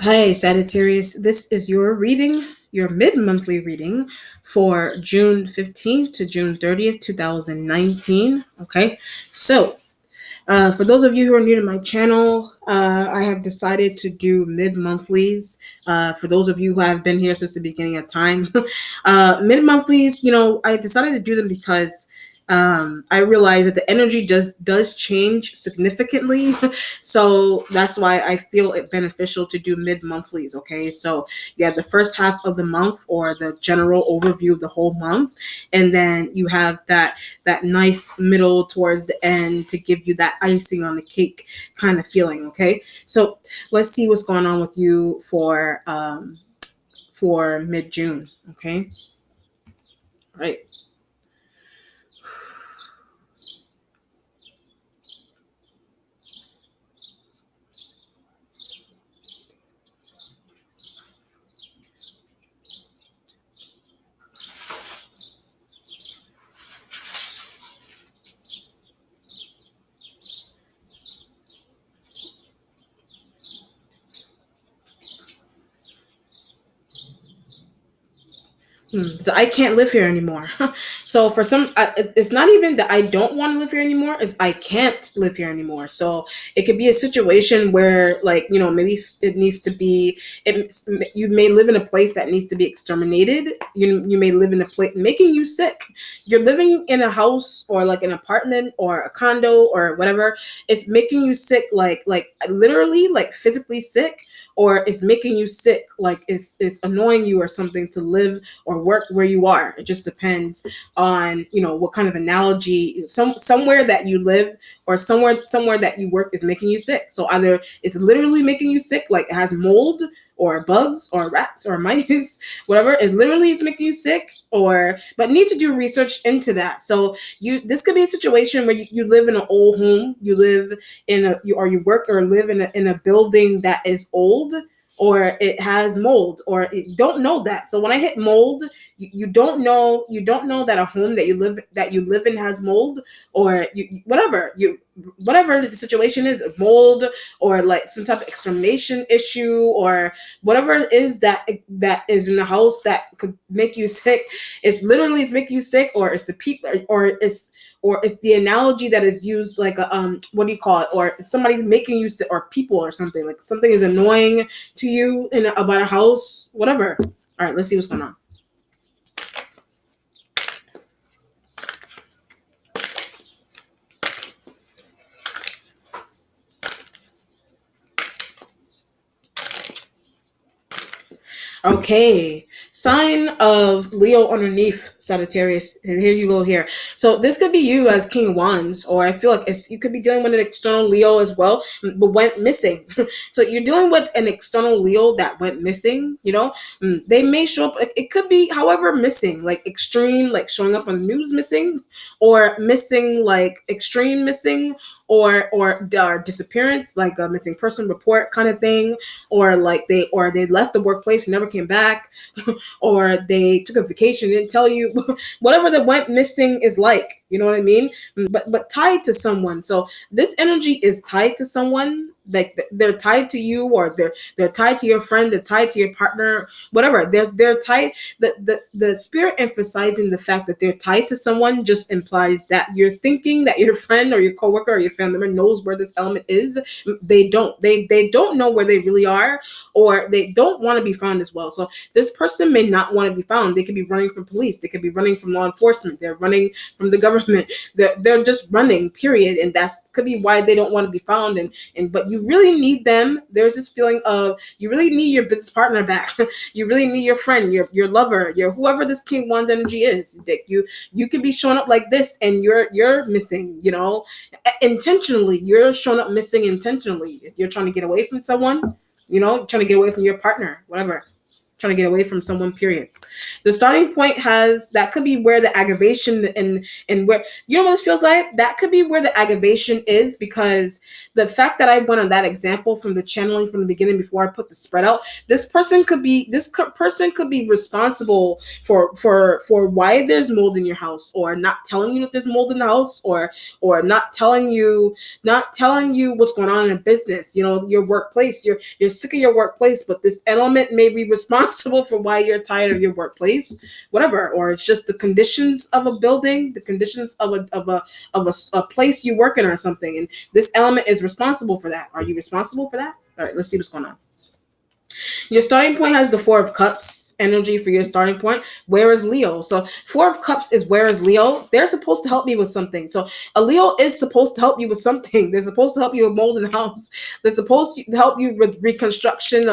Hi, Sagittarius. This is your reading, your mid monthly reading for June 15th to June 30th, 2019. Okay, so for those of you who are new to my channel, I have decided to do mid monthlies. For those of you who have been here since the beginning of time, mid monthlies, I decided to do them because I realize that the energy does change significantly. So that's why I feel it beneficial to do mid monthlies. Okay, so you have the first half of the month or the general overview of the whole month, and then you have that nice middle towards the end to give you that icing on the cake kind of feeling. Okay, so let's see what's going on with you for mid June. Okay, all right. So I can't live here anymore. So for some, it's not even that I don't want to live here anymore. Is I can't live here anymore. So it could be a situation where, like, maybe it needs to be. You may live in a place that needs to be exterminated. You may live in a place making you sick. You're living in a house or like an apartment or a condo or whatever. It's making you sick, like literally, like physically sick, or it's making you sick, like it's annoying you or something to live or work where you are. It just depends on what kind of analogy. Somewhere that you live or somewhere that you work is making you sick. So either it's literally making you sick, like it has mold or bugs or rats or mice, whatever. It literally is making you sick, or but need to do research into that. So this could be a situation where you live in an old home, you live or you work or live in a building that is old, or it has mold, or you don't know that. So when I hit mold, you don't know that a home that you live in has mold, or whatever the situation is, mold, or like some type of extermination issue, or whatever it is that is in the house that could make you sick. It's literally it's making you sick, or it's the people, or it's the analogy that is used, like what do you call it, or somebody's making you sick, or people, or something, like something is annoying to you about a house, whatever. All right, let's see what's going on. Okay, sign of Leo underneath Sagittarius. And here you go here. So this could be you as King of Wands, or I feel like you could be dealing with an external Leo as well, but went missing. So you're dealing with an external Leo that went missing. They may show up. It could be, however, missing, like extreme, like showing up on the news missing, or missing, like extreme missing, or disappearance, like a missing person report kind of thing, or like they left the workplace and never came back, or they took a vacation, didn't tell you. Whatever that went missing is like, you know what I mean. But tied to someone. So this energy is tied to someone, like they're tied to you, or they're tied to your friend, they're tied to your partner, whatever. They're tied. The spirit emphasizing the fact that they're tied to someone just implies that you're thinking that your friend or your coworker or your family member knows where this element is. They don't know where they really are, or they don't want to be found as well. So this person may not want to be found. They could be running from police, they could be running from law enforcement, they're running from the government, they're just running, period. And that's could be why they don't want to be found. And but you really need them. There's this feeling of you really need your business partner back. You really need your friend, your lover, your whoever this King One's energy is. That you could be showing up like this, and you're missing, intentionally. You're showing up missing intentionally. You're trying to get away from someone, trying to get away from your partner, whatever, trying to get away from someone, period. The starting point has, that could be where the aggravation and where, you know what this feels like? That could be where the aggravation is, because the fact that I went on that example from the channeling from the beginning before I put the spread out, person could be responsible for why there's mold in your house, or not telling you that there's mold in the house, or not telling you what's going on in business, your workplace. You're sick of your workplace, but this element may be responsible for why you're tired of your workplace, whatever. Or it's just the conditions of a building, the conditions of a place you work in or something, and this element is responsible for that. Are you responsible for that? All right, let's see what's going on. Your starting point has the Four of Cups energy for your starting point. Where is Leo? So Four of Cups is where is Leo? They're supposed to help me with something. So a Leo is supposed to help you with something. They're supposed to help you with mold in the house. They're supposed to help you with constructing.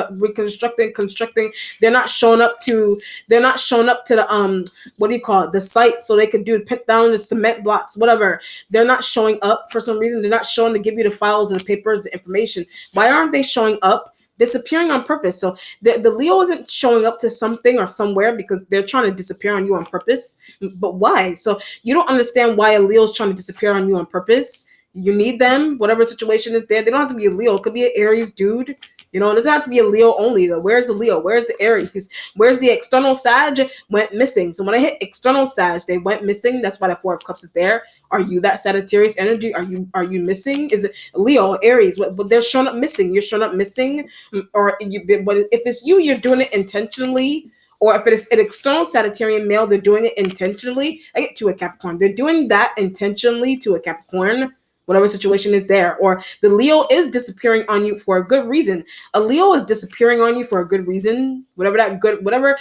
They're not showing up to the what do you call it? The site, so they could put down the cement blocks, whatever. They're not showing up for some reason. They're not showing to give you the files and the papers, the information. Why aren't they showing up? Disappearing on purpose. So the Leo isn't showing up to something or somewhere because they're trying to disappear on you on purpose. But why? So you don't understand why a Leo is trying to disappear on you on purpose. You need them, whatever situation is there. They don't have to be a Leo. It could be an Aries dude. It doesn't have to be a Leo only, though. Where's the Leo? Where's the Aries? Where's the external Sag? Went missing. So when I hit external Sag, they went missing. That's why the Four of Cups is there. Are you that Sagittarius energy? Are you missing? Is it Leo, Aries? But they're showing up missing. You're showing up missing. Or but if it's you, you're doing it intentionally. Or if it is an external Sagittarian male, they're doing it intentionally. I get to a Capricorn. They're doing that intentionally to a Capricorn. Whatever situation is there, or the Leo is disappearing on you for a good reason. A Leo is disappearing on you for a good reason. Whatever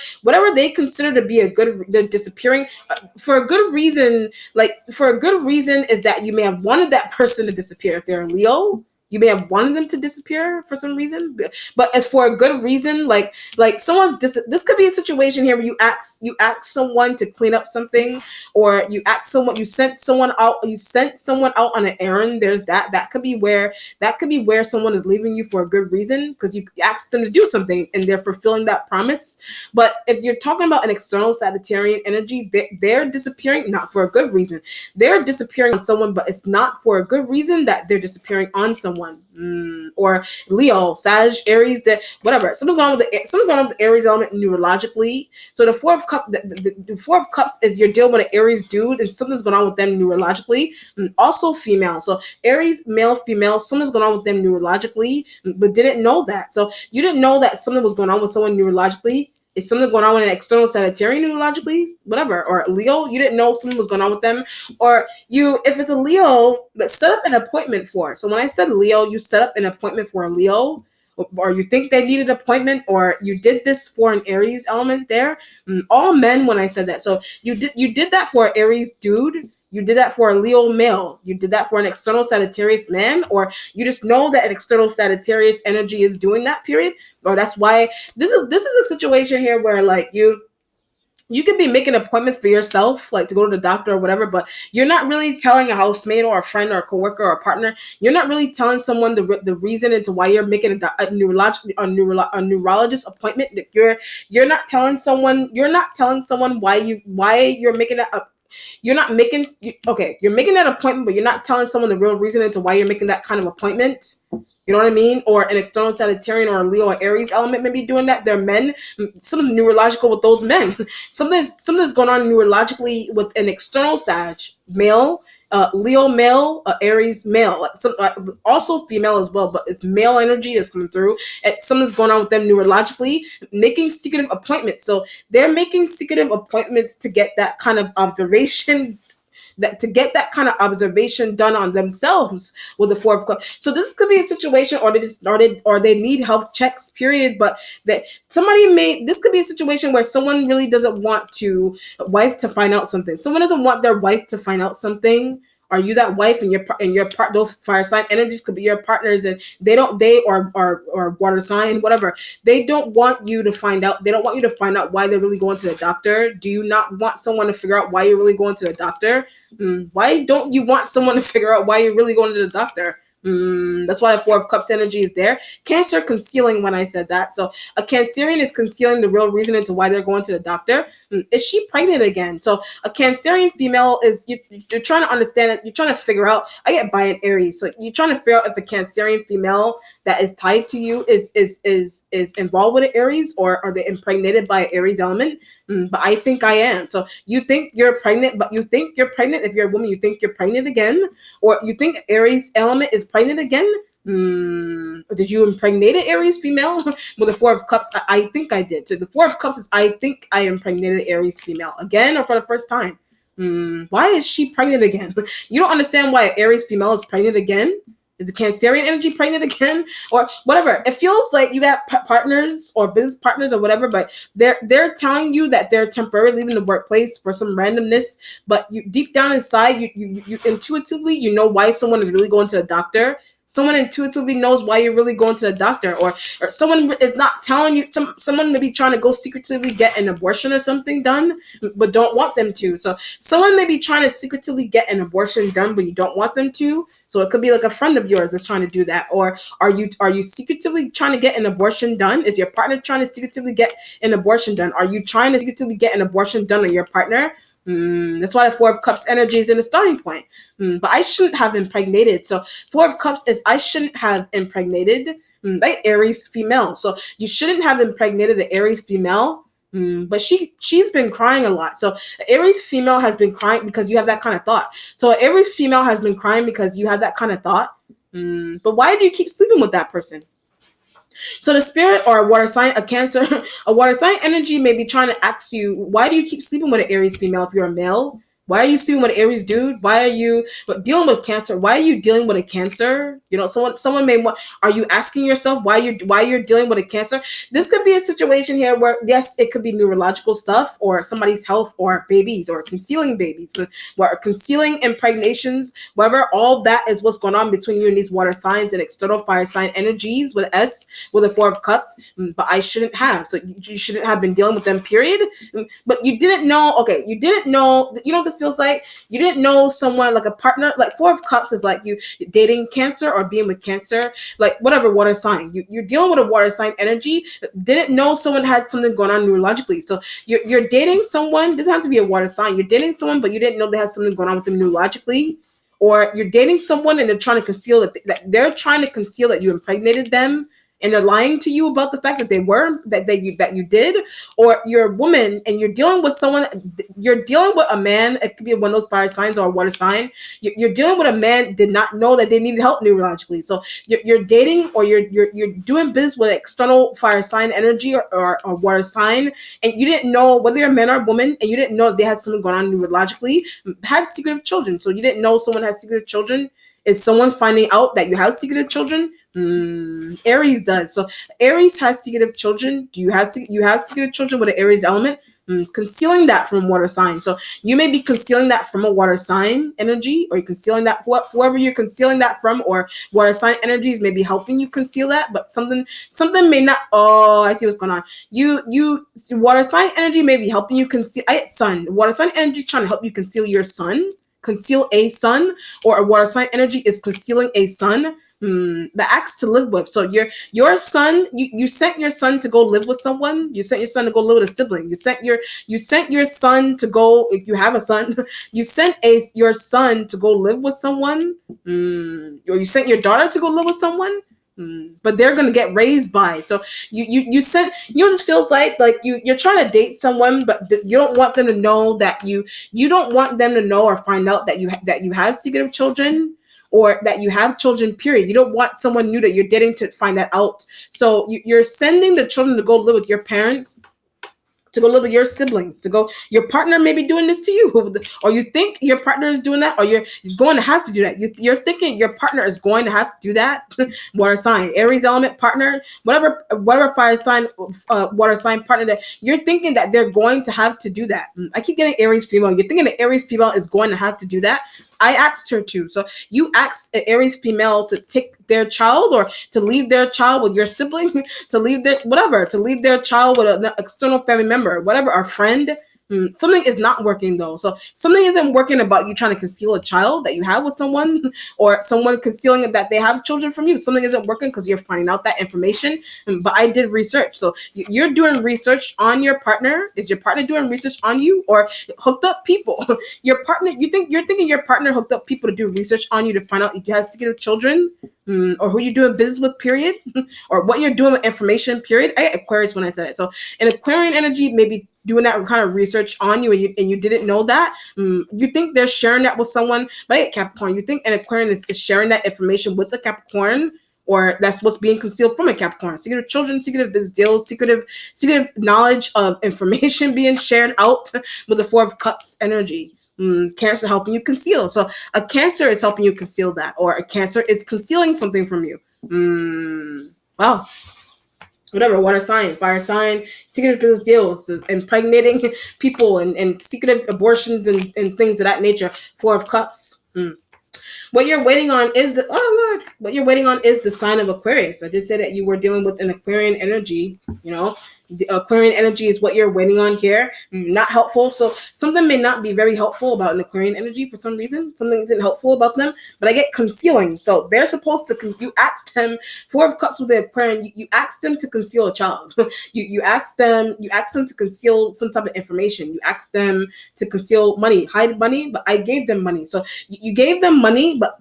they consider to be a good, they're disappearing for a good reason. Like for a good reason is that you may have wanted that person to disappear. If they're a Leo, you may have wanted them to disappear for some reason, but as for a good reason, like this could be a situation here where you ask someone to clean up something, or you sent someone out on an errand. There's that could be where someone is leaving you for a good reason, because you asked them to do something and they're fulfilling that promise. But if you're talking about an external Sagittarian energy, they're disappearing not for a good reason. They're disappearing on someone, but it's not for a good reason that they're disappearing on someone. Or Leo, Sag, Aries, whatever. Something's going on with the Aries element neurologically. So the Four of Cups, the Four of Cups is you're dealing with an Aries dude, and something's going on with them neurologically. Also female. So Aries, male, female, something's going on with them neurologically, but didn't know that. So you didn't know that something was going on with someone neurologically. Is something going on with an external Sagittarian neurologically? Whatever. Or Leo, you didn't know something was going on with them. Or if it's a Leo, but set up an appointment for. So when I said Leo, you set up an appointment for a Leo, or you think they needed an appointment, or you did this for an Aries element there. All men when I said that. So you did that for an Aries dude. You did that for a Leo male. You did that for an external Sagittarius man, or you just know that an external Sagittarius energy is doing that period. Or that's why this is a situation here where like you can be making appointments for yourself, like to go to the doctor or whatever, but you're not really telling a housemate or a friend or a coworker or a partner. You're not really telling someone the reason into why you're making a neurologist appointment. You're not telling someone why you're making that up. You're making that appointment, but you're not telling someone the real reason into why you're making that kind of appointment. You know what I mean? Or an external Sagittarian or a Leo or Aries element may be doing that. They're men. Something neurological with those men. Something's going on neurologically with an external Sag male, Leo male, Aries male. Also female as well, but it's male energy is coming through. Something's going on with them neurologically, making secretive appointments. So they're making secretive appointments to get that kind of observation done on themselves with the Four of Cups. So this could be a situation, or they need health checks, period. But this could be a situation where someone really doesn't want wife to find out something. Someone doesn't want their wife to find out something. Are you that wife, and your part? Those fire sign energies could be your partners, and they or water sign, whatever. They don't want you to find out. They don't want you to find out why they're really going to the doctor. Do you not want someone to figure out why you're really going to the doctor? Why don't you want someone to figure out why you're really going to the doctor? That's why the Four of Cups energy is there. Cancer concealing when I said that. So a Cancerian is concealing the real reason into why they're going to the doctor. Is she pregnant again? So a Cancerian female is you're trying to understand it. You're trying to figure out. I get by an Aries, so you're trying to figure out if the Cancerian female that is tied to you is involved with an Aries, or are they impregnated by an Aries element? But I think I am. So you think you're pregnant, but you think you're pregnant. If you're a woman, you think you're pregnant again, or you think Aries element is pregnant again. Did you impregnate an Aries female with the Four of Cups? I think I did. So the Four of Cups is I think I impregnated an Aries female again, or for the first time. Why is she pregnant again? You don't understand why an Aries female is pregnant again. Is a Cancerian energy pregnant again, or whatever? It feels like you have partners or business partners or whatever, but they're telling you that they're temporarily leaving the workplace for some randomness. But you deep down inside, you intuitively you know why someone is really going to the doctor. Someone intuitively knows why you're really going to the doctor, or someone is not telling you. Someone may be trying to go secretively get an abortion or something done, but don't want them to. So someone may be trying to secretively get an abortion done, but you don't want them to. So it could be like a friend of yours that's trying to do that, or are you secretively trying to get an abortion done? Is your partner trying to secretively get an abortion done? Are you trying to secretively get an abortion done on your partner? That's why the Four of Cups energy is in the starting point. But I shouldn't have impregnated. So Four of Cups is I shouldn't have impregnated by Aries female. So you shouldn't have impregnated the Aries female. But she's been crying a lot. So Aries female has been crying because you have that kind of thought. So Aries female has been crying because you have that kind of thought. But why do you keep sleeping with that person? So the spirit or a water sign, a Cancer, a water sign energy may be trying to ask you, why do you keep sleeping with an Aries female if you're a male? Why are you sleeping with an Aries dude? Why are you dealing with Cancer? Why are you dealing with a Cancer? You know, someone may want. Are you asking yourself why you're dealing with a Cancer? This could be a situation here where yes, it could be neurological stuff or somebody's health or babies or concealing babies, or concealing impregnations. Whatever, all that is what's going on between you and these water signs and external fire sign energies with S with the Four of Cups. But I shouldn't have. So you shouldn't have been dealing with them. Period. But you didn't know. Okay, you didn't know. You know this feels like you didn't know someone like a partner. Like Four of Cups is like you dating Cancer or being with Cancer, like whatever water sign you're dealing with a water sign energy. Didn't know someone had something going on neurologically. So you're dating someone, doesn't have to be a water sign. You're dating someone, but you didn't know they had something going on with them neurologically. Or you're dating someone and they're trying to conceal it. That they're trying to conceal that you impregnated them, and they're lying to you about the fact that they were that you did. Or you're a woman and you're dealing with someone, you're dealing with a man. It could be one of those fire signs or a water sign. You're dealing with a man did not know that they needed help neurologically. So you're dating or you're doing business with external fire sign energy or water sign, and you didn't know whether you're a man or a woman, and you didn't know they had something going on neurologically. Had secretive children, so you didn't know someone has secretive children. Is someone finding out that you have secretive children? Aries does. So Aries has secretive children. Do you have secretive children with an Aries element? Concealing that from a water sign. So you may be concealing that from a water sign energy, or you're concealing that whoever you're concealing that from, or water sign energies may be helping you conceal that. But something may not. Oh, I see what's going on. You water sign energy may be helping you conceal. Sun. Water sign energy is trying to help you conceal your sun. Conceal a sun, or a water sign energy is concealing a sun. The acts to live with. So your son, you sent your son to go live with someone. You sent your son to go live with a sibling. You sent your son to go, if you have a son, you sent your son to go live with someone. Or you sent your daughter to go live with someone. But they're gonna get raised by. So you sent, you know, this feels like you're trying to date someone, but you don't want them to know that you don't want them to know or find out that you have secretive children, or that you have children, period. You don't want someone new that you're dating to find that out. So you're sending the children to go live with your parents, to go live with your siblings, your partner may be doing this to you, or you think your partner is doing that, or you're going to have to do that. You're thinking your partner is going to have to do that. Water sign, Aries element partner, whatever fire sign, water sign partner that you're thinking that they're going to have to do that. I keep getting Aries female. You're thinking that Aries female is going to have to do that. I asked her to. So you asked an Aries female to take their child, or to leave their child with your sibling, to leave their child with an external family member, whatever, our friend. Something is not working though. So something isn't working about you trying to conceal a child that you have with someone, or someone concealing that they have children from you. Something isn't working because you're finding out that information. But I did research. So you're doing research on your partner. Is your partner doing research on you, or hooked up people? Your partner, you're thinking your partner hooked up people to do research on you to find out if you have secret children, or who you're doing business with, period, or what you're doing with information, period. I get Aquarius when I said it. So an Aquarian energy may be doing that kind of research on you, and you didn't know that. You think they're sharing that with someone, but I get Capricorn. You think an Aquarian is sharing that information with a Capricorn, or that's what's being concealed from a Capricorn. Secretive children, secretive business deals, secretive knowledge of information being shared out with the Four of Cups energy. Cancer helping you conceal. So a Cancer is helping you conceal that, or a Cancer is concealing something from you. Wow. Whatever, water sign, fire sign, secretive business deals, impregnating people, and secretive abortions and things of that nature. Four of Cups. What you're waiting on is what you're waiting on is the sign of Aquarius. I did say that you were dealing with an Aquarian energy. The Aquarian energy is what you're waiting on here. Not helpful. So something may not be very helpful about an Aquarian energy for some reason. Something isn't helpful about them, but I get concealing. So they're supposed to, you asked them, Four of Cups with the Aquarian, you asked them to conceal a child. you asked them to conceal some type of information. You asked them to conceal money, hide money, but I gave them money. So you gave them money, but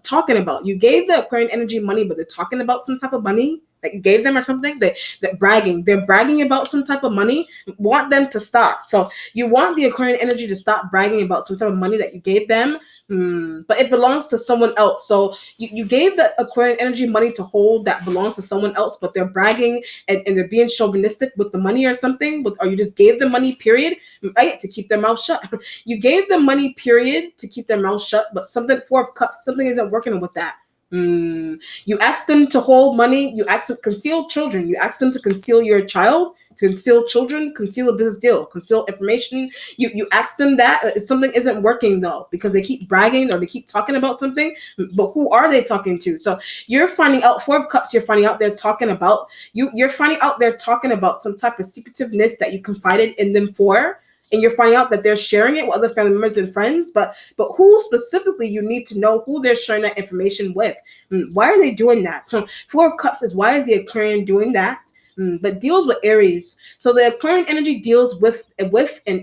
you gave the Aquarian energy money, but they're talking about some type of money that you gave them or something. They're bragging about some type of money. Want them to stop. So you want the Aquarian energy to stop bragging about some type of money that you gave them, but it belongs to someone else. So you gave the Aquarian energy money to hold that belongs to someone else, but they're bragging and they're being chauvinistic with the money or something, or you just gave them money, period, right, to keep their mouth shut. You gave them money, period, to keep their mouth shut, but Four of Cups, something isn't working with that. You asked them to hold money. You asked them to conceal children. You asked them to conceal your child, conceal children, conceal a business deal, conceal information. You asked them that. Something isn't working though, because they keep bragging or they keep talking about something. But who are they talking to? So you're finding out, Four of Cups, you're finding out they're talking about you're finding out they're talking about some type of secretiveness that you confided in them for. And you're finding out that they're sharing it with other family members and friends, but who specifically, you need to know who they're sharing that information with. Why are they doing that? So Four of Cups is, why is the Aquarian doing that? But deals with Aries. So the Aquarian energy deals with an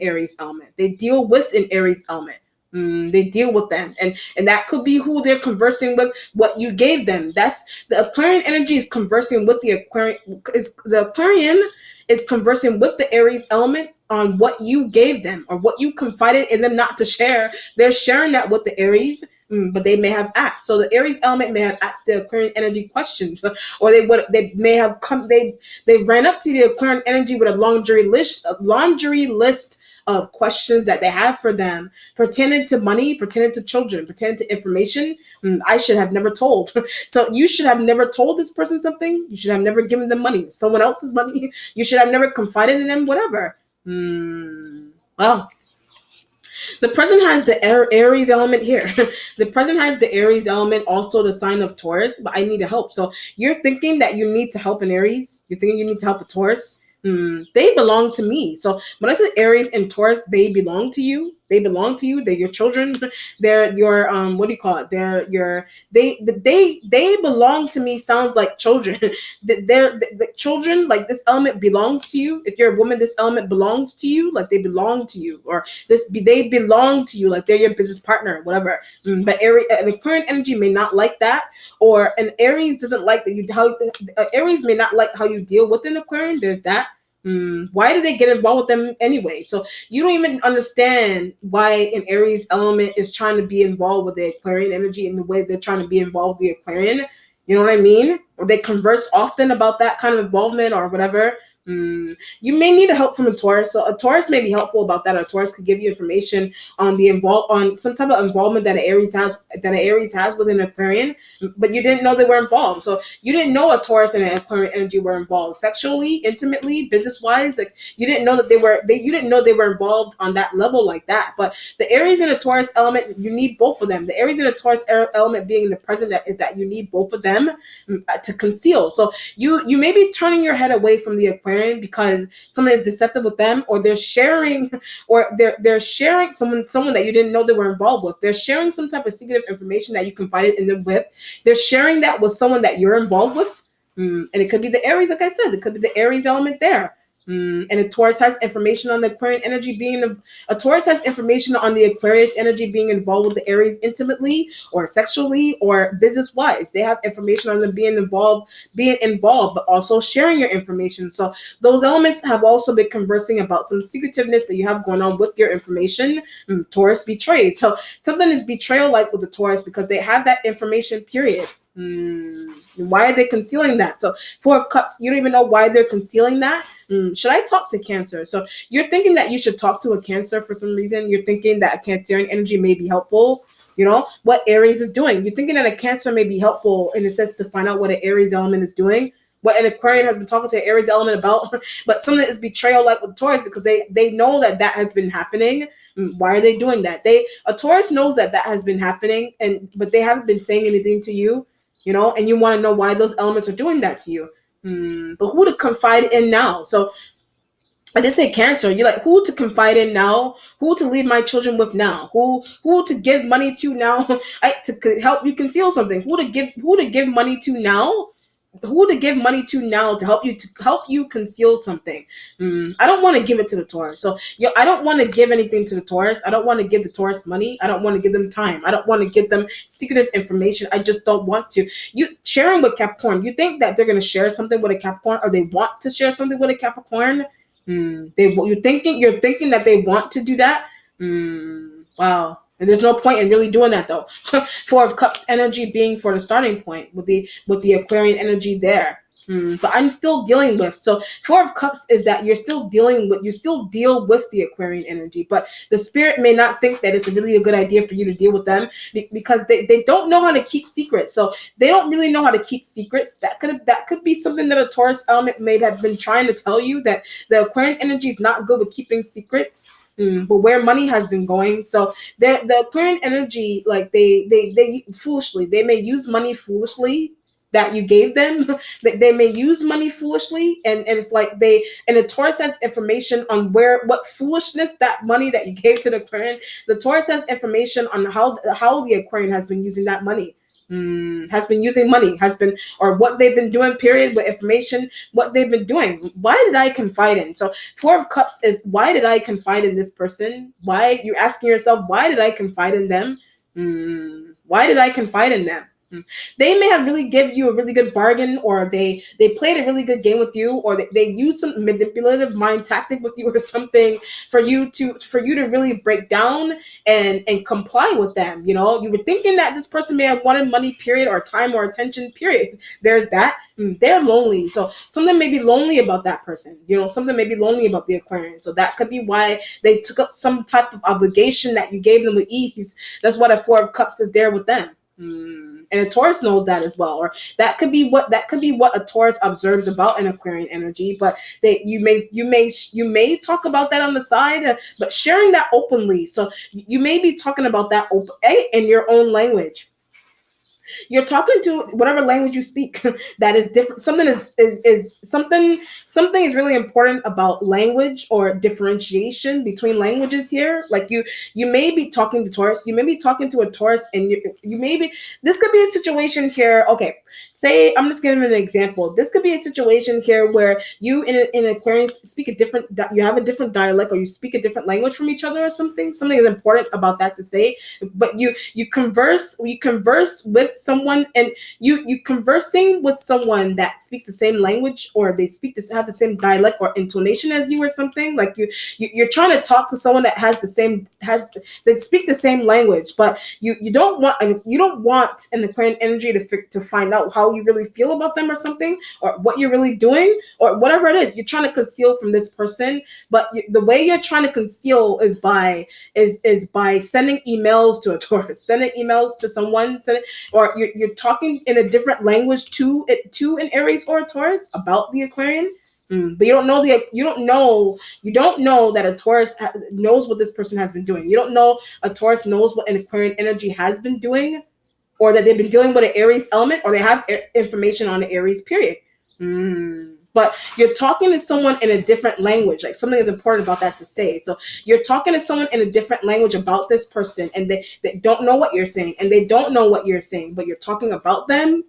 Aries element. They deal with an Aries element. They deal with them, and that could be who they're conversing with, what you gave them. That's the Aquarian energy is conversing with the Aquarian. The Aquarian is conversing with the Aries element on what you gave them or what you confided in them not to share. They're sharing that with the Aries, but they may have asked. So the Aries element may have asked the Aquarian energy questions, or they may have come. They ran up to the Aquarian energy with a laundry list of questions that they have for them, pertaining to money, pertaining to children, pertaining to information. I should have never told. So you should have never told this person something. You should have never given them money, someone else's money. You should have never confided in them, whatever. Well, the present has the Aries element here. The present has the Aries element, also the sign of Taurus, but I need to help. So you're thinking that you need to help an Aries. You're thinking you need to help a Taurus. They belong to me. So when I said Aries and Taurus, they belong to you. They belong to you. They're your children. They're your what do you call it? They're your they belong to me. Sounds like children. The children, like this element belongs to you. If you're a woman, this element belongs to you. Like they belong to you, or they belong to you. Like they're your business partner, whatever. But an Aquarian energy may not like that, or an Aries doesn't like that Aries may not like how you deal with an Aquarian. There's that. Why do they get involved with them anyway? So you don't even understand why an Aries element is trying to be involved with the Aquarian energy in the way they're trying to be involved with the Aquarian. You know what I mean? Or they converse often about that kind of involvement or whatever. You may need help from a Taurus. So a Taurus may be helpful about that. A Taurus could give you information on on some type of involvement that an Aries has with an Aquarian, but you didn't know they were involved. So you didn't know a Taurus and an Aquarian energy were involved sexually, intimately, business wise. Like you didn't know that you didn't know they were involved on that level like that. But the Aries and the Taurus element, you need both of them. The Aries and the Taurus element being in the present, that you need both of them to conceal. So you may be turning your head away from the Aquarian Aquarian because someone is deceptive with them, or they're sharing, or they're sharing someone that you didn't know they were involved with. They're sharing some type of secretive information that you confided in them with. They're sharing that with someone that you're involved with. And it could be the Aries, like I said, it could be the Aries element there. And a Taurus has information on the Aquarian energy being a Taurus has information on the Aquarius energy being involved with the Aries intimately or sexually or business wise. They have information on them being involved, but also sharing your information. So those elements have also been conversing about some secretiveness that you have going on with your information. Taurus betrayed. So something is betrayal like with the Taurus because they have that information, period. Why are they concealing that? So Four of Cups, you don't even know why they're concealing that. Should I talk to Cancer? So you're thinking that you should talk to a Cancer for some reason. You're thinking that a Cancerian energy may be helpful. You know what Aries is doing. You're thinking that a Cancer may be helpful in a sense to find out what an Aries element is doing. What an Aquarian has been talking to an Aries element about, but some of it is betrayal, like with Taurus, because they know that has been happening. Why are they doing that? A Taurus knows that has been happening, but they haven't been saying anything to you. And you want to know why those elements are doing that to you. But who to confide in now? So I did say Cancer. You're like, who to confide in now? Who to leave my children with now? Who to give money to now? To help you conceal something. Who to give money to now? Who to give money to now to help you conceal something. I don't want to give it to the Taurus. So I don't want to give anything to the Taurus. I don't want to give the Taurus money. I don't want to give them time. I don't want to give them secretive information. I just don't want to. You sharing with Capricorn, you think that they're going to share something with a Capricorn, or they want to share something with a Capricorn? You're thinking that they want to do that. Wow. And there's no point in really doing that though. Four of Cups energy being for the starting point with the Aquarian energy there. But I'm still dealing with. So Four of Cups is that you still deal with the Aquarian energy, but the spirit may not think that it's really a good idea for you to deal with them because they don't know how to keep secrets. So they don't really know how to keep secrets. That could be something that a Taurus element may have been trying to tell you, that the Aquarian energy is not good with keeping secrets. But where money has been going, so the Aquarian energy, like they foolishly, they may use money foolishly that you gave them. They may use money foolishly, and it's like the Taurus has information on what foolishness that money that you gave to the Aquarian. The Taurus has information on how the Aquarian has been using that money. Has been using money, or what they've been doing, period, with information, what they've been doing. Why did I confide in? So Four of Cups is, why did I confide in this person? Why, you're asking yourself, why did I confide in them? Why did I confide in them? They may have really give you a really good bargain, or they played a really good game with you, or they used some manipulative mind tactic with you or something for you to really break down and comply with them. You were thinking that this person may have wanted money, period, or time or attention, period. There's that. They're lonely, so something may be lonely about that person. Something may be lonely about the Aquarian, so that could be why they took up some type of obligation that you gave them with ease. That's why the Four of Cups is there with them. And a Taurus knows that as well, or that could be what a Taurus observes about an Aquarian energy. But you may talk about that on the side, but sharing that openly. So you may be talking about that in your own language. You're talking to whatever language you speak that is different. Something is really important about language or differentiation between languages here. Like you may be talking to Taurus, you may be talking to a Taurus, and you may be, this could be a situation here. Okay, say, I'm just giving an example. This could be a situation here where you in Aquarius speak you have a different dialect, or you speak a different language from each other, or something is important about that to say. But you converse with someone, and you conversing with someone that speaks the same language, or they have the same dialect or intonation as you, or something. Like you're trying to talk to someone that that speak the same language, but you don't want an Aquarian energy to find out how you really feel about them, or something, or what you're really doing, or whatever it is you're trying to conceal from this person. But the way you're trying to conceal is by sending emails to a Taurus, sending emails to someone, or you're talking in a different language to an Aries or a Taurus about the Aquarian. But you don't know that a Taurus knows what this person has been doing. You don't know a Taurus knows what an Aquarian energy has been doing, or that they've been dealing with an Aries element, or they have information on the Aries, period. but you're talking to someone in a different language. Like something is important about that to say. So you're talking to someone in a different language about this person, and they don't know what you're saying, and they don't know what you're saying, but you're talking about them.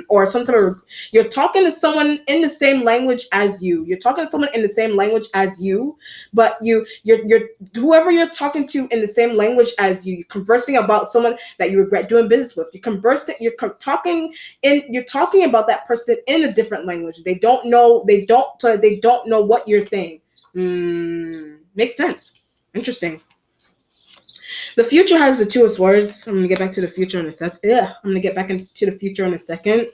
Or sometimes you're talking to someone in the same language as you. You're talking to someone in the same language as you, but you're whoever you're talking to in the same language as you. You're conversing about someone that you regret doing business with. You're conversing. Talking in. You're talking about that person in a different language. They don't know. They don't know what you're saying. Makes sense. Interesting. The future has the Two of Swords. I'm gonna get back to the future in a sec. Yeah, I'm gonna get back into the future in a second.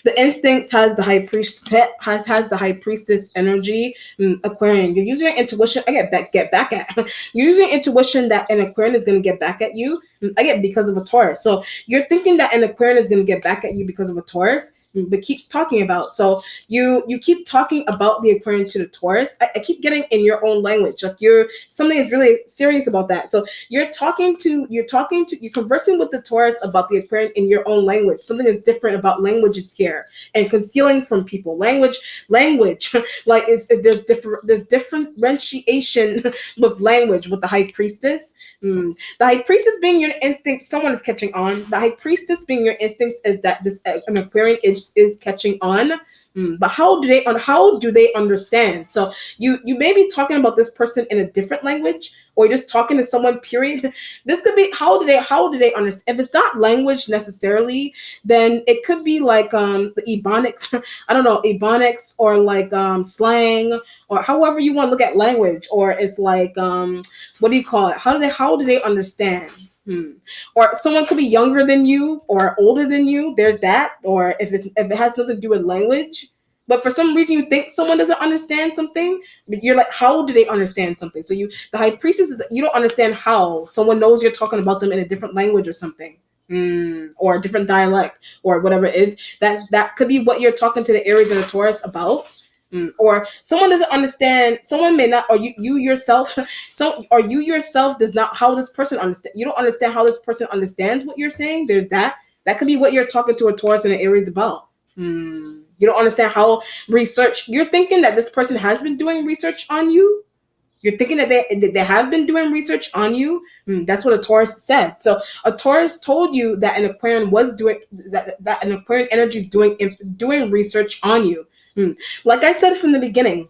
The Instincts has the High Priest has the High Priestess energy. Aquarian, you're using your intuition. I get back at. You're using intuition that an Aquarian is gonna get back at you. I get because of a Taurus. So you're thinking that an Aquarian is gonna get back at you because of a Taurus, but keeps talking about. So you keep talking about the Aquarian to the Taurus. I keep getting in your own language. Like something is really serious about that. So you're conversing with the Taurus about the Aquarian in your own language. Something is different about languages here and concealing from people. Language, like there's differentiation with language with the High Priestess. The High Priestess being your instinct, someone is catching on. The High Priestess being your instincts is that this an Aquarian is catching on. But how do they understand? So you may be talking about this person in a different language, or you're just talking to someone, period. This could be how do they understand? If it's not language necessarily, then it could be like the Ebonics. I don't know, Ebonics, or like slang, or however you want to look at language, or it's like what do you call it? How do they understand? Or someone could be younger than you or older than you. There's that. Or if it has nothing to do with language, but for some reason you think someone doesn't understand something, but you're like, how do they understand something? So the High Priestess is, you don't understand how someone knows you're talking about them in a different language or something. Or a different dialect or whatever it is. That could be what you're talking to the Aries and the Taurus about. Or someone doesn't understand, someone may not, or you yourself does not, how this person understand, you don't understand how this person understands what you're saying. There's that could be what you're talking to a Taurus and an Aries about. You don't understand how you're thinking that this person has been doing research on you. You're thinking that they have been doing research on you. That's what a Taurus said. So a Taurus told you that an Aquarian was doing that an Aquarian energy is doing research on you. Like I said from the beginning,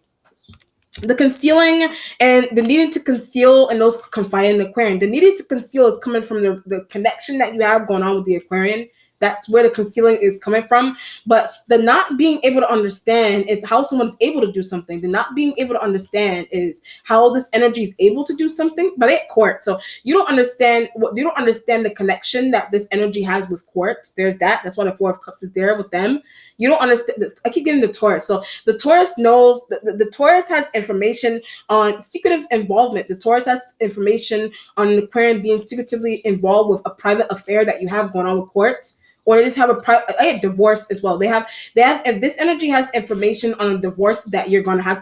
the concealing and the needing to conceal and those confiding in the Aquarian, the needing to conceal is coming from the connection that you have going on with the Aquarian. That's where the concealing is coming from. But the not being able to understand is how someone's able to do something. The not being able to understand is how this energy is able to do something. But at court, so you don't understand the connection that this energy has with court. There's that. That's why the Four of Cups is there with them. You don't understand this. I keep getting the Taurus. So the Taurus knows the Taurus has information on secretive involvement. The Taurus has information on an Aquarian being secretively involved with a private affair that you have going on with court. Or they just have a divorce as well. They have, if this energy has information on a divorce that you're going to have,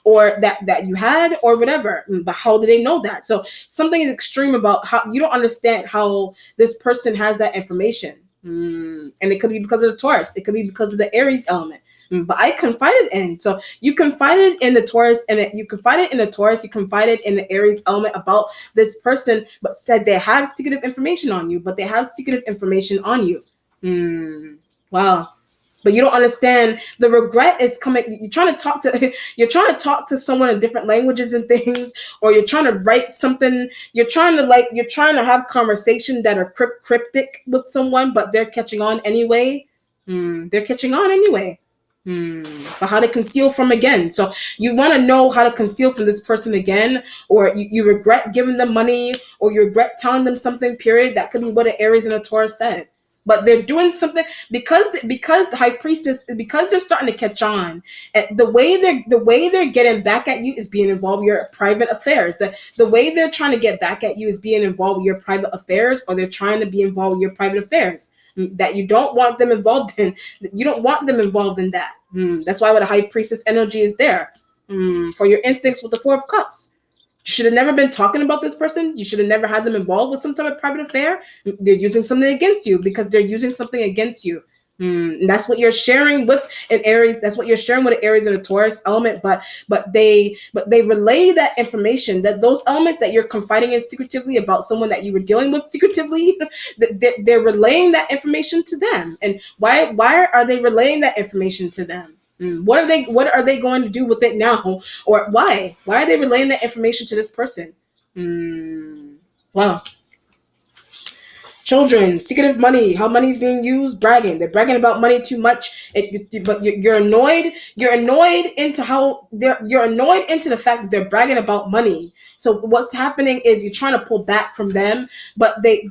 or that you had, or whatever. But how do they know that? So something is extreme about how you don't understand how this person has that information. And it could be because of the Taurus. It could be because of the Aries element. But I confided in. So you confided in the Taurus, and you confided in the Aries element about this person, but said they have secretive information on you. Wow. But you don't understand. The regret is coming. You're trying to talk to someone in different languages and things, or you're trying to write something. You're trying to have conversation that are cryptic with someone, but they're catching on anyway. But how to conceal from again. So you want to know how to conceal from this person again, or you regret giving them money, or you regret telling them something, period. That could be what an Aries and a Taurus said. But they're doing something because the High Priestess, because they're starting to catch on. And the way they're getting back at you is being involved with your private affairs. The way they're trying to get back at you is being involved with your private affairs, or they're trying to be involved with your private affairs that you don't want them involved in. You don't want them involved in that. That's why the High Priestess energy is there for your instincts with the Four of Cups. You should have never been talking about this person. You should have never had them involved with some type of private affair. They're using something against you because they're using something against you. And that's what you're sharing with an Aries. That's what you're sharing with an Aries and a Taurus element. But they relay that information, that those elements that you're confiding in secretively about someone that you were dealing with secretively, they're relaying that information to them. And why are they relaying that information to them? What are they going to do with it now? Or why are they relaying that information to this person? Wow. Children, secretive money, how money is being used, bragging. They're bragging about money too much, but you're annoyed. You're annoyed into how you're annoyed into the fact that they're bragging about money. So what's happening is you're trying to pull back from them, but they're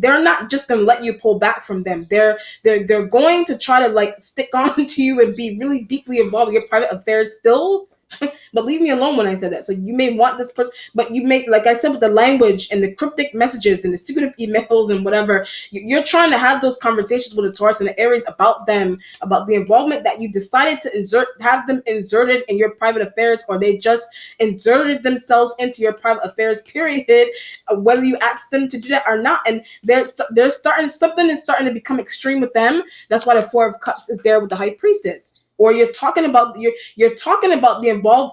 not just gonna let you pull back from them. They're going to try to like stick on to you and be really deeply involved with your private affairs still. But leave me alone when I said that. So you may want this person, but you may, like I said, with the language and the cryptic messages and the secretive emails and whatever, you're trying to have those conversations with the Taurus and the Aries about them, about the involvement that you decided to have them inserted in your private affairs, or they just inserted themselves into your private affairs, period, whether you asked them to do that or not. And something is starting to become extreme with them. That's why the Four of Cups is there with the High Priestess. Or you're talking about the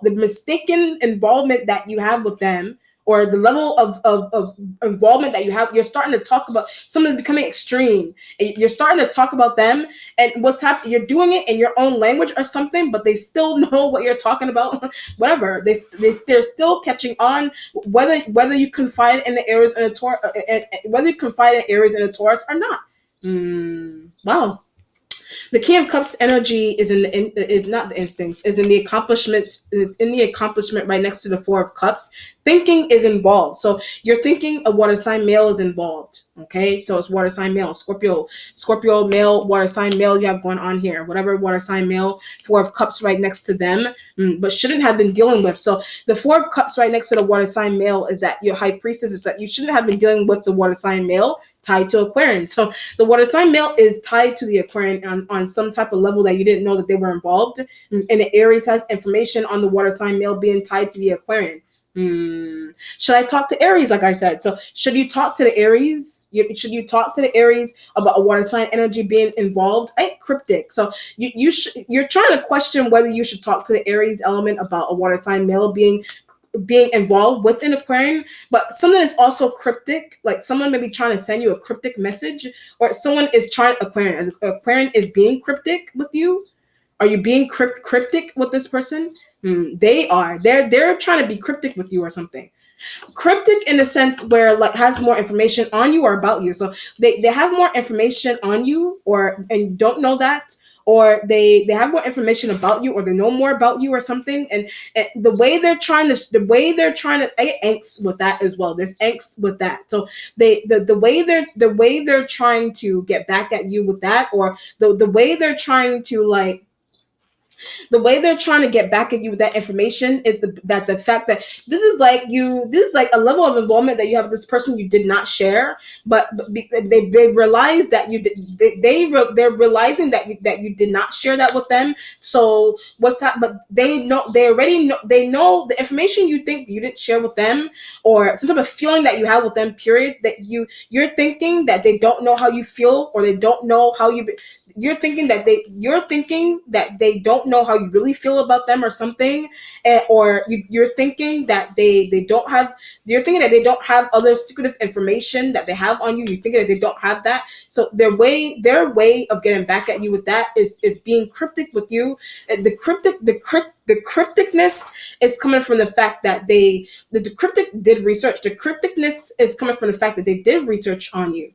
mistaken involvement that you have with them, or the level of involvement that you have. You're starting to talk about something becoming extreme. You're starting to talk about them, and what's happening. You're doing it in your own language or something, but they still know what you're talking about. Whatever, they're still catching on. Whether you confide in the Aries and the Taurus, whether you confide in Aries and the Taurus or not. Wow. The King of Cups energy is not the instincts, is in the accomplishments, is in the accomplishment right next to the Four of Cups. Thinking is involved. So you're thinking a water sign male is involved. Okay, so it's water sign male, Scorpio male, water sign male you have going on here, whatever water sign male, Four of Cups right next to them, but shouldn't have been dealing with. So the Four of Cups right next to the water sign male is that your High Priestess, is that you shouldn't have been dealing with the water sign male tied to Aquarian. So the water sign male is tied to the Aquarian on some type of level that you didn't know that they were involved. And the Aries has information on the water sign male being tied to the Aquarian. Should I talk to Aries? Like I said, so should you talk to the Aries? Should you talk to the Aries about a water sign energy being involved? Cryptic. So you're trying to question whether you should talk to the Aries element about a water sign male being involved with an Aquarian, but something is also cryptic. Like someone may be trying to send you a cryptic message, or someone is trying Aquarian is being cryptic with you. Are you being cryptic with this person? They are. They're trying to be cryptic with you or something. Cryptic in the sense where like has more information on you or about you. So they have more information on you, and don't know that, or they have more information about you, or they know more about you or something. And the way they're trying to I get angst with that as well. There's angst with that. So the way they're trying to get back at you with that, or the way they're trying to like the way they're trying to get back at you with that information is the fact that this is like a level of involvement that you have with this person you did not share, but they realize that you did, they're realizing that you did not share that with them. So but they already know the information you think you didn't share with them, or some type of feeling that you have with them, period, that you're thinking that they don't know how you feel, or they don't know how you're thinking that they don't know how you really feel about them or something, or you're thinking that they don't have other secretive information that they have on you. You think that they don't have that. So their way of getting back at you with that is being cryptic with you. The crypticness is coming from the fact that the cryptic did research. The crypticness is coming from the fact that they did research on you.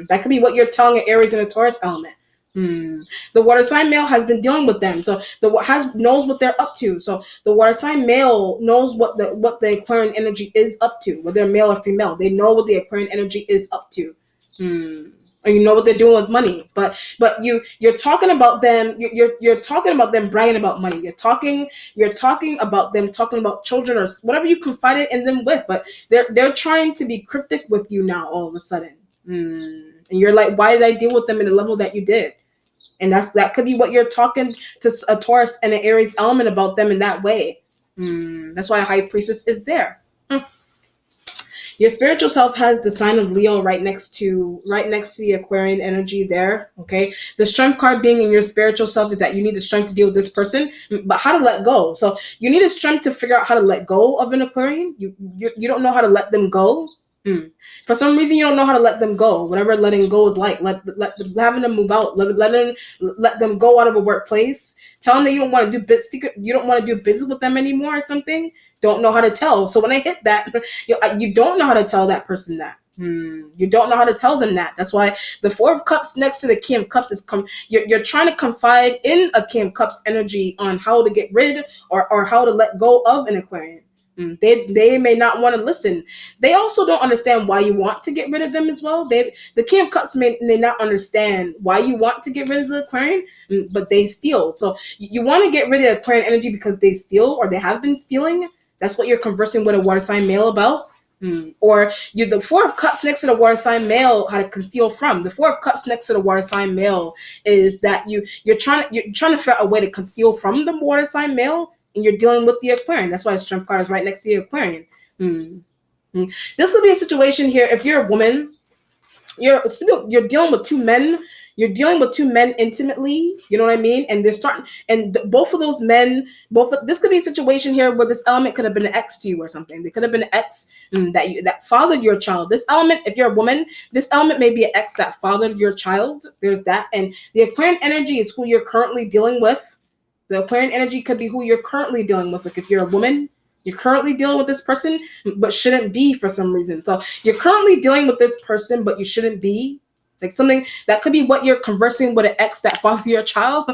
That could be what you're telling an Aries and a Taurus element. The water sign male has been dealing with them, so knows what they're up to. So the water sign male knows what the Aquarian energy is up to, whether they're male or female. They know what the Aquarian energy is up to. And you know what they're doing with money, but you're talking about them. You're talking about them bragging about money. You're talking about them talking about children or whatever you confided in them with. But they're trying to be cryptic with you now all of a sudden. And you're like, why did I deal with them in the level that you did? And that could be what you're talking to a Taurus and an Aries element about them in that way. That's why the High Priestess is there. Your spiritual self has the sign of Leo right next to the Aquarian energy there. Okay, the strength card being in your spiritual self is that you need the strength to deal with this person, but how to let go. So you need a strength to figure out how to let go of an Aquarian. You don't know how to let them go. For some reason, you don't know how to let them go. Whatever letting go is like, having them move out, let them go out of a workplace. Tell them that you don't want to do you don't want to do business with them anymore or something. Don't know how to tell. So when I hit that, you don't know how to tell that person that. You don't know how to tell them that. That's why the Four of Cups next to the King of Cups is you're trying to confide in a King of Cups energy on how to get rid or how to let go of an Aquarian. They may not want to listen. They also don't understand why you want to get rid of them as well. The King of Cups may not understand why you want to get rid of the Aquarian, but they steal. So you want to get rid of Aquarian energy because they steal or they have been stealing. That's what you're conversing with a water sign male about. Or the Four of Cups next to the water sign male, how to conceal from. The Four of Cups next to the water sign male is that you're trying to figure out a way to conceal from the water sign male, and you're dealing with the Aquarian. That's why the Strength card is right next to the Aquarian. This would be a situation here if you're a woman. You're dealing with two men. You're dealing with two men intimately. You know what I mean? And they're starting, and both of those men, this could be a situation here where this element could have been an ex to you or something. They could have been an ex that fathered your child. This element, if you're a woman, this element may be an ex that fathered your child. There's that, and the Aquarian energy is who you're currently dealing with. The Aquarian energy could be who you're currently dealing with. Like if you're a woman, you're currently dealing with this person, but shouldn't be for some reason. So you're currently dealing with this person, but you shouldn't be. Like something that could be what you're conversing with an ex that fathered your child,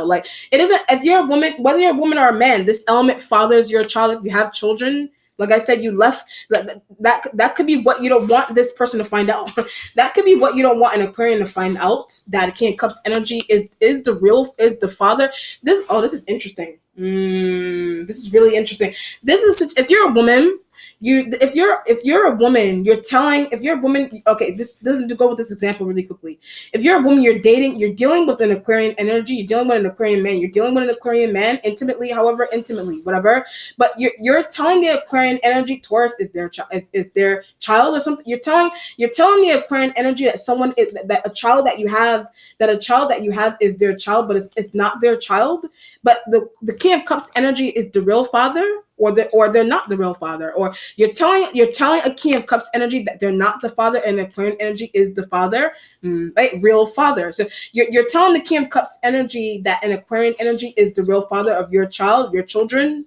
Like it isn't, if you're a woman, whether you're a woman or a man, this element fathers your child. If you have children, like I said, you left that could be what you don't want this person to find out. That could be what you don't want an Aquarian to find out. That King of Cups energy is the father. This is interesting. This is really interesting. If you're a woman, if you're a woman, okay, this to go with this example really quickly. If you're a woman, you're dealing with an Aquarian energy, you're dealing with an Aquarian man, you're dealing with an Aquarian man intimately, whatever. But you're telling the Aquarian energy, Taurus is their child or something. You're telling the Aquarian energy that a child that you have is their child, but it's not their child. But the King of Cups energy is the real father, or they're not the real father, or you're telling a King of Cups energy that they're not the father, and the Aquarian energy is the father, right? Real father. So you're telling the King of Cups energy that an Aquarian energy is the real father of your child, your children.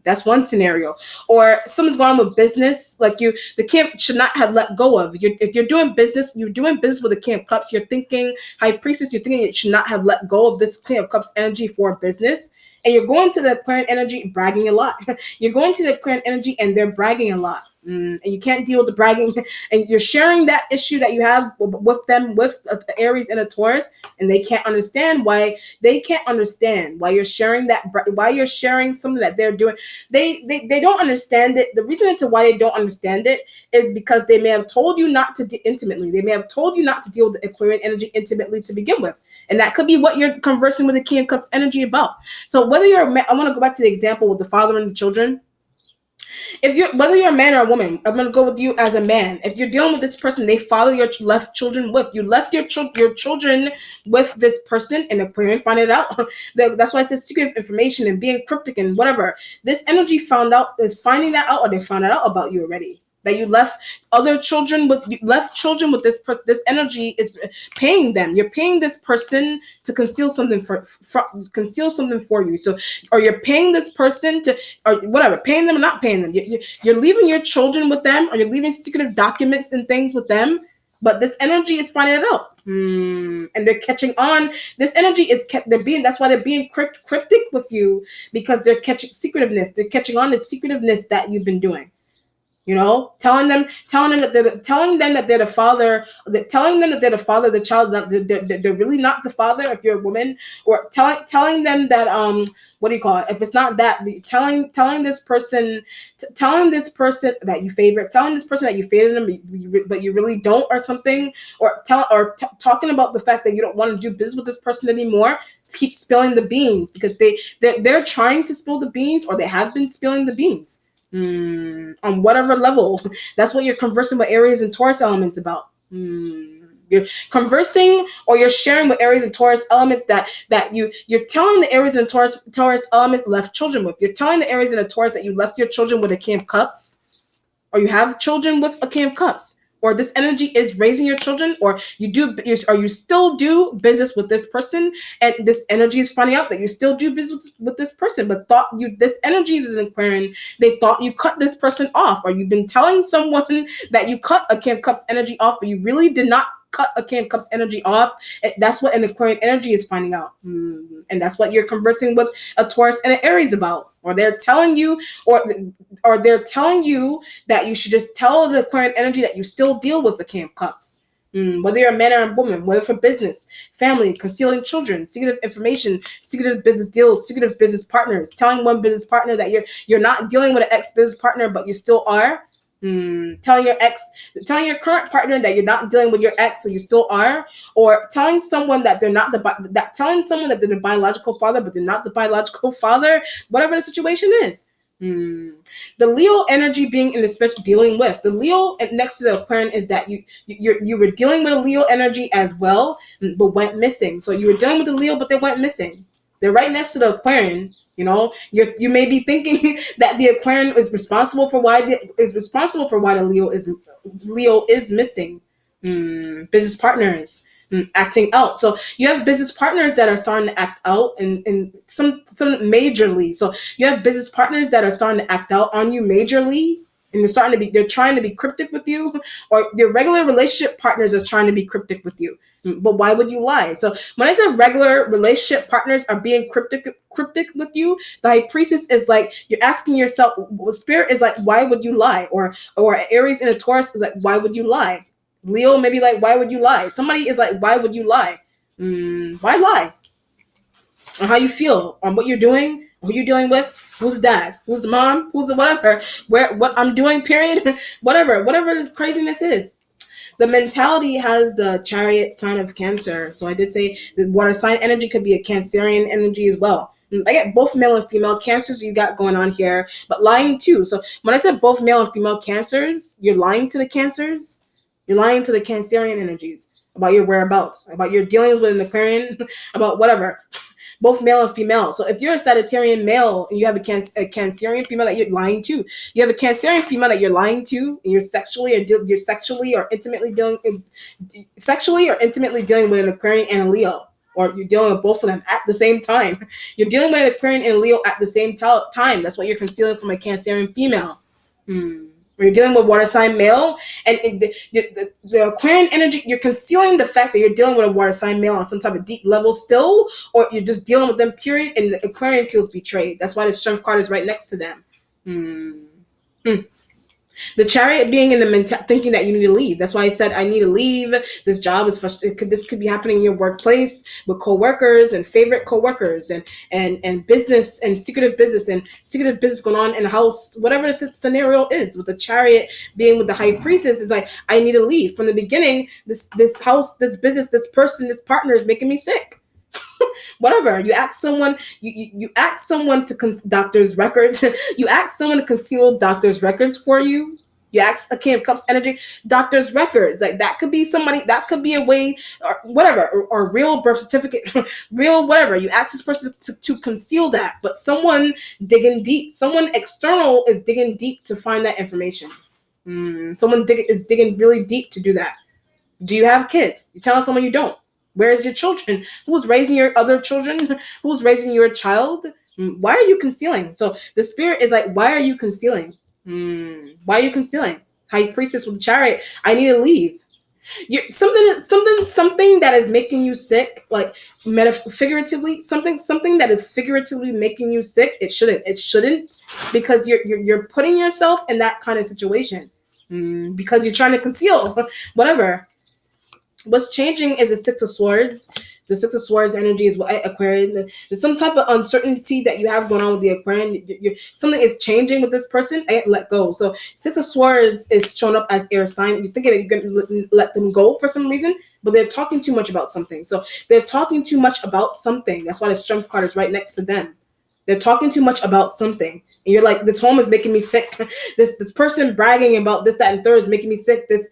That's one scenario. Or something's going on with business, like the King should not have let go of. If you're doing business with the King of Cups, you're thinking, High Priestess, you're thinking it should not have let go of this King of Cups energy for business. And you're going to the Aquarian energy bragging a lot. You're going to the Aquarian energy and they're bragging a lot. And you can't deal with the bragging, and you're sharing that issue that you have with them, with the Aries and a Taurus, and they can't understand why you're sharing that, why you're sharing something that they're doing. They don't understand it. The reason into why they don't understand it is because they may have told you not to intimately. They may have told you not to deal with the Aquarian energy intimately to begin with, and that could be what you're conversing with the King of Cups energy about. So whether you're a man, I want to go back to the example with the father and the children. Whether you're a man or a woman, I'm gonna go with you as a man. If you're dealing with this person, they follow your left children with. You left your children with this person, and Aquarian find it out. That's why it says secret information and being cryptic and whatever. This energy is finding that out, or they found it out about you already. That you left children with this energy is paying them. You're paying this person to conceal something for you. So, or you're paying this person to, or whatever, paying them or not paying them. You're leaving your children with them, or you're leaving secretive documents and things with them. But this energy is finding it out, and they're catching on. This energy that's why they're being cryptic with you, because they're catching secretiveness. They're catching on the secretiveness that you've been doing. You know, telling them that they're the father, telling them that they're the father of the child, that they're really not the father if you're a woman, or telling them that what do you call it? If it's not that, telling this person that you favor them, but you really don't, or something, or talking about the fact that you don't want to do business with this person anymore. Keep spilling the beans, because they're trying to spill the beans, or they have been spilling the beans. On whatever level. That's what you're conversing with Aries and Taurus elements about. You're conversing or you're sharing with Aries and Taurus elements that you're telling the Aries and Taurus elements left children with. You're telling the Aries and the Taurus that you left your children with a King of Cups, or you have children with a King of Cups, or this energy is raising your children, or you still do business with this person, and this energy is finding out that you still do business with this person, but thought you this energy is an Aquarian. They thought you cut this person off, or you've been telling someone that you cut a King of Cups energy off, but you really did not cut a King of Cups energy off. That's what an Aquarian energy is finding out, and that's what you're conversing with a Taurus and an Aries about, or they're telling you, or they're telling you that you should just tell the Aquarian energy that you still deal with the King of Cups. Whether you're a man or a woman, whether for business, family, concealing children, secretive information, secretive business deals, secretive business partners, telling one business partner that you're not dealing with an ex-business partner, but you still are. Telling your current partner that you're not dealing with your ex, so you still are, or telling someone that they're not telling someone that they're the biological father, but they're not the biological father. Whatever the situation is. The Leo energy being in the special dealing with the Leo next to the Aquarian is that you were dealing with a Leo energy as well, but went missing. So you were dealing with the Leo, but they went missing. They're right next to the Aquarian. You may be thinking that the Aquarian is responsible for why the Leo is missing. Business partners acting out. So you have business partners that are starting to act out in some majorly. So you have business partners that are starting to act out on you majorly, and they're trying to be cryptic with you, or your regular relationship partners are trying to be cryptic with you. But why would you lie? So when I said regular relationship partners are being cryptic with you, the High Priestess is like, you're asking yourself, Spirit is like, why would you lie? Or Aries and a Taurus is like, why would you lie? Leo maybe like, why would you lie? Somebody is like, why would you lie? Why lie? On how you feel, on what you're doing, who you're dealing with, who's the dad, who's the mom, who's the whatever, what I'm doing, period, whatever the craziness is. The mentality has the Chariot sign of Cancer. So I did say the water sign energy could be a Cancerian energy as well. I get both male and female Cancers you got going on here, but lying too. So when I said both male and female Cancers, you're lying to the Cancers. You're lying to the Cancerian energies about your whereabouts, about your dealings with an Aquarian, about whatever. Both male and female. So if you're a Sagittarian male and you have a Cancerian female that you're lying to, you have a Cancerian female that you're lying to, and you're sexually or intimately dealing with an Aquarian and a Leo, or you're dealing with both of them at the same time. You're dealing with an Aquarian and a Leo at the same time. That's what you're concealing from a Cancerian female. Or you're dealing with water sign male, and the Aquarian energy, you're concealing the fact that you're dealing with a water sign male on some type of deep level still, or you're just dealing with them, period, and the Aquarian feels betrayed. That's why the Strength card is right next to them. The Chariot being in the thinking that you need to leave. That's why I said I need to leave. This job is frustrating. This could be happening in your workplace with coworkers and favorite coworkers and business and secretive business going on in the house. Whatever the scenario is, with the Chariot being with the High Priestess, is like, I need to leave. From the beginning, this house, this business, this person, this partner is making me sick. Whatever. You ask someone, you ask someone to doctor's records. You ask someone to conceal doctor's records for you. You ask a King of Cups energy, doctor's records. Like, that could be somebody, that could be a way, or whatever, or real birth certificate, real whatever. You ask this person to conceal that, but someone digging deep, someone external is digging deep to find that information. Someone is digging really deep to do that. Do you have kids? You tell someone you don't. Where's your children? Who's raising your other children? Who's raising your child? Why are you concealing? So the Spirit is like, why are you concealing? Why are you concealing? High Priestess with the Chariot, I need to leave. Something that is making you sick, like figuratively, something that is figuratively making you sick. It shouldn't, because you're putting yourself in that kind of situation, because you're trying to conceal whatever. What's changing is the Six of Swords. The Six of Swords energy is what Aquarian. There's some type of uncertainty that you have going on with the Aquarian. Something is changing with this person. I let go. So Six of Swords is shown up as air sign. You're thinking that you're going to let them go for some reason, but they're talking too much about something. So they're talking too much about something. That's why the Strength card is right next to them. They're talking too much about something, and you're like, this home is making me sick. This person bragging about this, that, and third is making me sick. This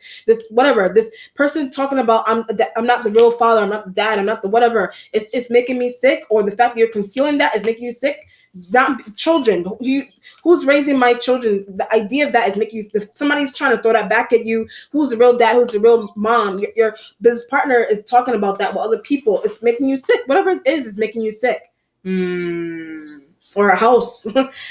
whatever. This person talking about I'm not the real father. I'm not the dad. I'm not the whatever. It's making me sick. Or the fact that you're concealing that is making you sick. Not children. Who's raising my children? The idea of that is making you. If somebody's trying to throw that back at you, who's the real dad? Who's the real mom? Your business partner is talking about that with other people. It's making you sick. Whatever it is making you sick. Or a house,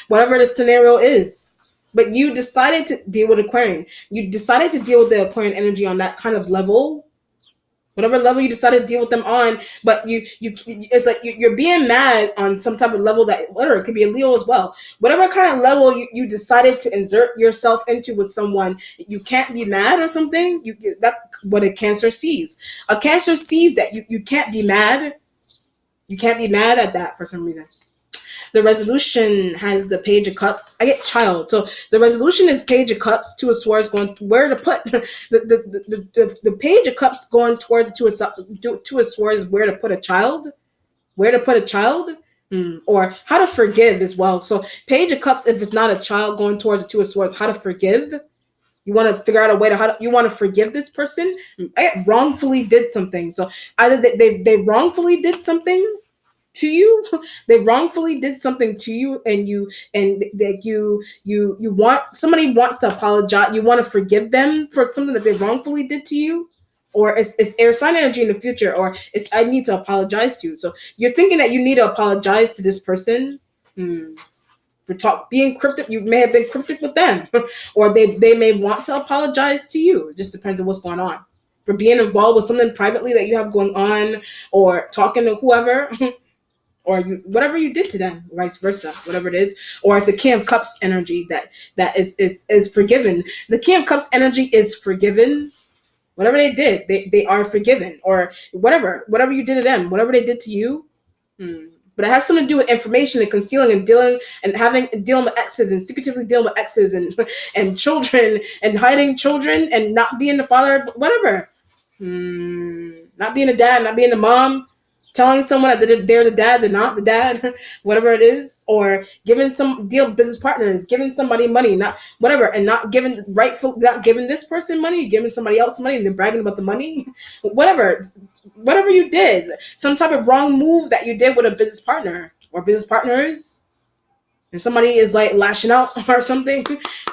whatever the scenario is. But you decided to deal with Aquarian. You decided to deal with the Aquarian energy on that kind of level. Whatever level you decided to deal with them on, but it's like you're being mad on some type of level that, whatever, it could be a Leo as well. Whatever kind of level you decided to insert yourself into with someone, you can't be mad or something. That's what a Cancer sees. A Cancer sees that you can't be mad. You can't be mad at that for some reason. The resolution has the Page of Cups. I get child. So the resolution is Page of Cups, Two of Swords going where to put the Page of Cups going towards Two of Swords, where to put a child. Where to put a child? Or how to forgive as well. So Page of Cups, if it's not a child going towards the Two of Swords, how to forgive. You want to figure out a way to you want to forgive this person. I wrongfully did something. So either they wrongfully did something to you, they wrongfully did something to you, and you want, somebody wants to apologize, you want to forgive them for something that they wrongfully did to you, or it's air sign energy in the future, or it's I need to apologize to you. So you're thinking that you need to apologize to this person for being cryptic. You may have been cryptic with them, or they may want to apologize to you. It just depends on what's going on, for being involved with something privately that you have going on, or talking to whoever. Or whatever you did to them, vice versa, whatever it is. Or it's a King of Cups energy that is forgiven. The King of Cups energy is forgiven. Whatever they did, they are forgiven. Or whatever you did to them, whatever they did to you. But it has something to do with information and concealing and dealing with exes and secretively dealing with exes and children and hiding children and not being the father, whatever. Not being a dad, not being a mom. Telling someone that they're the dad, they're not the dad, whatever it is, or giving business partners, giving somebody money, not whatever, and not giving this person money, giving somebody else money, and they're bragging about the money, whatever you did, some type of wrong move that you did with a business partner or business partners, and somebody is like lashing out or something,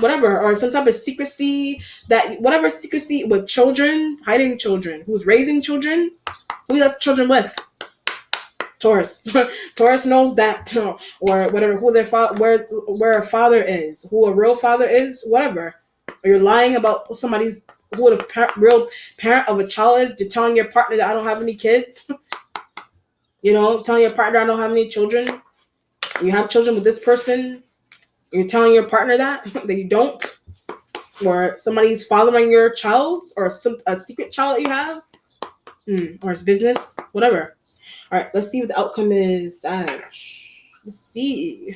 whatever, or some type of secrecy secrecy with children, hiding children, who's raising children, who you left children with. Taurus. Taurus knows that, or whatever, who their where a father is, who a real father is, whatever. Or you're lying about who the real parent of a child is. You're telling your partner that I don't have any kids. Telling your partner I don't have any children. You have children with this person. You're telling your partner that you don't. Or somebody's fathering your child, or a secret child that you have, or it's business, whatever. All right, let's see what the outcome is, Sag. Let's see.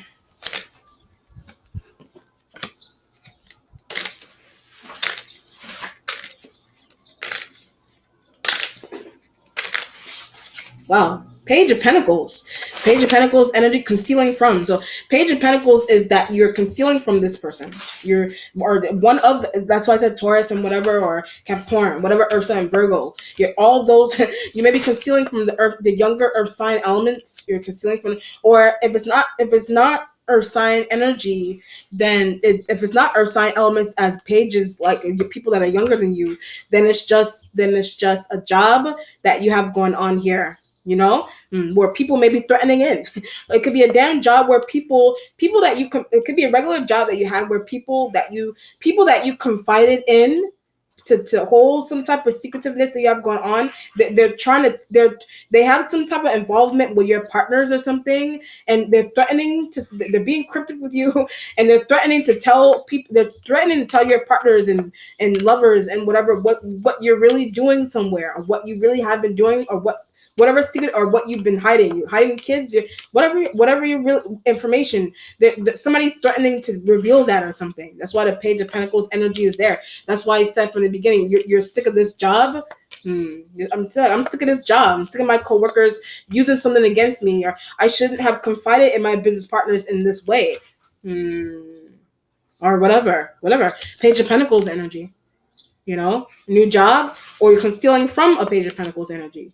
Wow. Page of Pentacles. Page of Pentacles energy, concealing from. So Page of Pentacles is that you're concealing from this person. That's why I said Taurus and whatever, or Capricorn, whatever earth sign, Virgo. You're all those, you may be concealing from the younger earth sign elements. You're concealing from, or if it's not earth sign energy, then if it's not earth sign elements as pages, like people that are younger than you, then it's just a job that you have going on here. Where people may be threatening in. It could be a damn job where people that it could be a regular job that you have where people that you confided in to hold some type of secretiveness that you have going on. They have some type of involvement with your partners or something, and they're being cryptic with you, and they're threatening to tell your partners and lovers and whatever what you're really doing somewhere, or what you really have been doing, or whatever secret, or what you've been hiding. You're hiding kids, whatever your real information. Somebody's threatening to reveal that or something. That's why the Page of Pentacles energy is there. That's why I said from the beginning, you're sick of this job. I'm sick of this job. I'm sick of my coworkers using something against me, or I shouldn't have confided in my business partners in this way. Or whatever. Page of Pentacles energy, new job, or you're concealing from a Page of Pentacles energy.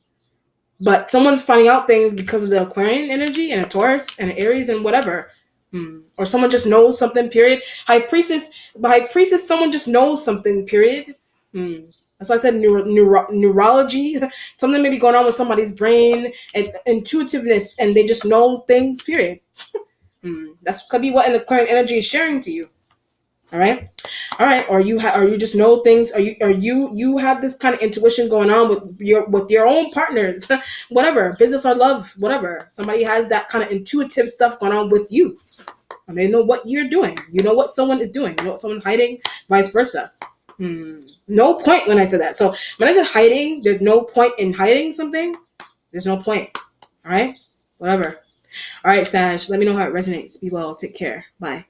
But someone's finding out things because of the Aquarian energy and a Taurus and an Aries and whatever. Or someone just knows something, period. High Priestess, someone just knows something, period. That's why I said neurology. Something may be going on with somebody's brain and intuitiveness, and they just know things, period. That's could be what the current energy is sharing to you. All right. Or you just know things. Or you have this kind of intuition going on with your own partners, whatever, business or love, whatever. Somebody has that kind of intuitive stuff going on with you, and they know what you're doing. You know what someone is doing. You know what someone's hiding, vice versa. No point when I said that. So when I said hiding, there's no point in hiding something. There's no point. All right, whatever. All right, Sag. Let me know how it resonates. Be well. Take care. Bye.